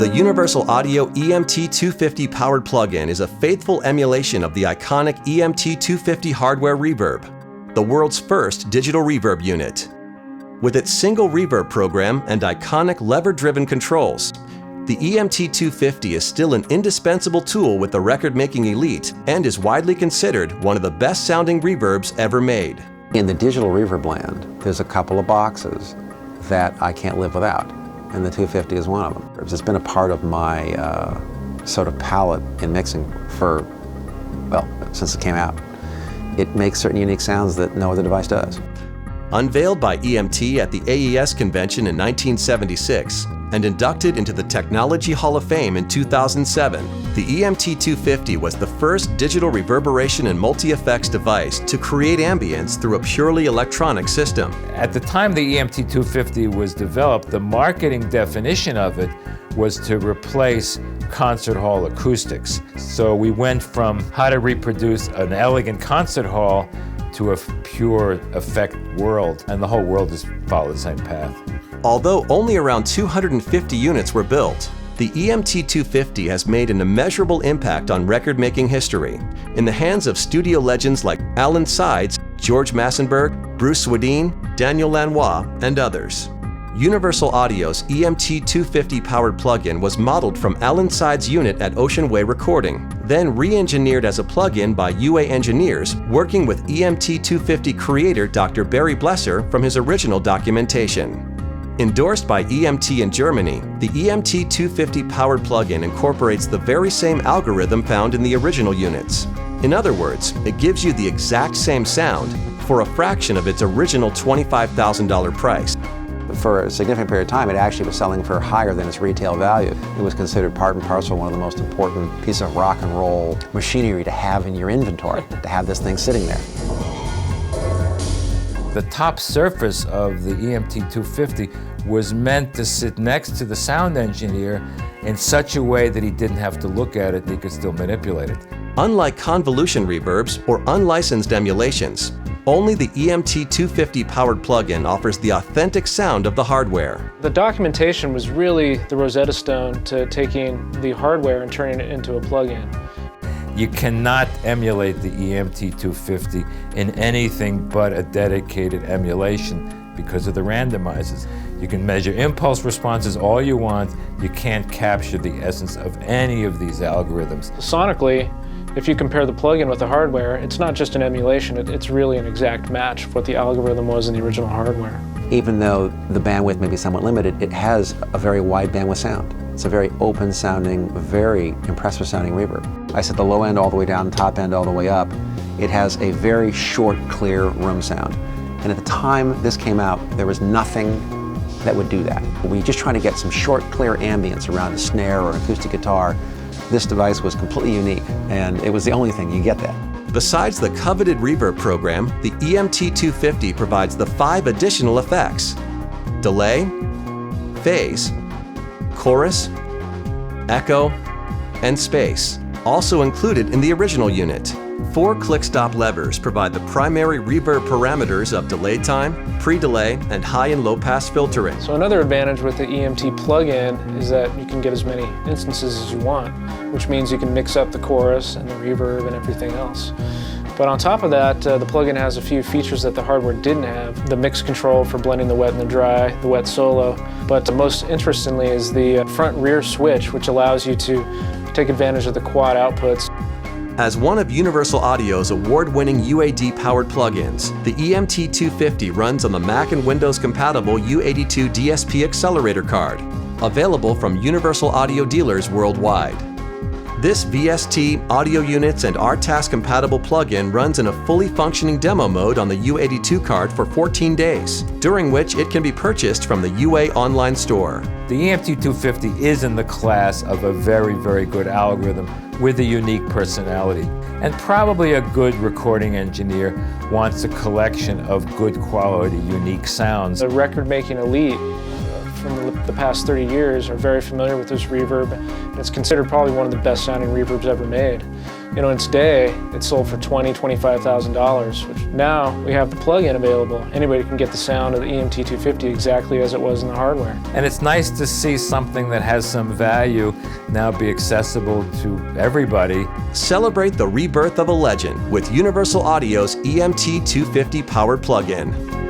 The Universal Audio EMT 250 Powered Plug-In is a faithful emulation of the iconic EMT 250 hardware reverb, the world's first digital reverb unit. With its single reverb program and iconic lever-driven controls, the EMT 250 is still an indispensable tool with the record-making elite and is widely considered one of the best-sounding reverbs ever made. In the digital reverb land, there's a couple of boxes that I can't live without, and the 250 is one of them. It's been a part of my sort of palette in mixing for, well, since it came out. It makes certain unique sounds that no other device does. Unveiled by EMT at the AES convention in 1976 and inducted into the Technology Hall of Fame in 2007, the EMT 250 was the first digital reverberation and multi-effects device to create ambience through a purely electronic system. At the time the EMT 250 was developed, the marketing definition of it was to replace concert hall acoustics. So we went from how to reproduce an elegant concert hall to a pure effect world, and the whole world has followed the same path. Although only around 250 units were built, the EMT 250 has made an immeasurable impact on record-making history in the hands of studio legends like Alan Sides, George Massenburg, Bruce Swedien, Daniel Lanois, and others. Universal Audio's EMT 250 Powered Plug-In was modeled from Alan Sides' unit at Ocean Way Recording, then re-engineered as a plug-in by UA engineers working with EMT 250 creator Dr. Barry Blesser from his original documentation. Endorsed by EMT in Germany, the EMT 250 Powered Plug-In incorporates the very same algorithm found in the original units. In other words, it gives you the exact same sound for a fraction of its original $25,000 price. For a significant period of time, it actually was selling for higher than its retail value. It was considered part and parcel one of the most important pieces of rock and roll machinery to have in your inventory, to have this thing sitting there. The top surface of the EMT 250 was meant to sit next to the sound engineer in such a way that he didn't have to look at it and he could still manipulate it. Unlike convolution reverbs or unlicensed emulations, only the EMT 250 Powered Plug-In offers the authentic sound of the hardware. The documentation was really the Rosetta Stone to taking the hardware and turning it into a plug-in. You cannot emulate the EMT 250 in anything but a dedicated emulation because of the randomizers. You can measure impulse responses all you want. You can't capture the essence of any of these algorithms. Sonically, if you compare the plug-in with the hardware, it's not just an emulation, it's really an exact match of what the algorithm was in the original hardware. Even though the bandwidth may be somewhat limited, it has a very wide bandwidth sound. It's a very open sounding, very impressive sounding reverb. I set the low end all the way down, top end all the way up. It has a very short, clear room sound. And at the time this came out, there was nothing that would do that. When you're just trying to get some short, clear ambience around a snare or an acoustic guitar, this device was completely unique, and it was the only thing you get that. Besides the coveted reverb program, the EMT 250 provides the 5 additional effects: delay, phase, chorus, echo, and space, also included in the original unit. 4 click-stop levers provide the primary reverb parameters of delay time, pre-delay, and high and low-pass filtering. So another advantage with the EMT plug-in is that you can get as many instances as you want, which means you can mix up the chorus and the reverb and everything else. But on top of that, the plug-in has a few features that the hardware didn't have. The mix control for blending the wet and the dry, the wet solo. But most interestingly is the front-rear switch, which allows you to take advantage of the quad outputs. As one of Universal Audio's award-winning UAD Powered Plug-ins, the EMT 250 runs on the Mac and Windows compatible U82 DSP accelerator card, available from Universal Audio dealers worldwide. This VST, audio units, and RTAS compatible plug-in runs in a fully functioning demo mode on the U82 card for 14 days, during which it can be purchased from the UA online store. The EMT 250 is in the class of a very, very good algorithm with a unique personality. And probably a good recording engineer wants a collection of good quality, unique sounds. The record-making elite from the past 30 years are very familiar with this reverb. It's considered probably one of the best sounding reverbs ever made. In its day, it sold for $20,000, $25,000, which now we have the plug-in available. Anybody can get the sound of the EMT 250 exactly as it was in the hardware. And it's nice to see something that has some value now be accessible to everybody. Celebrate the rebirth of a legend with Universal Audio's EMT 250 Powered Plug-In.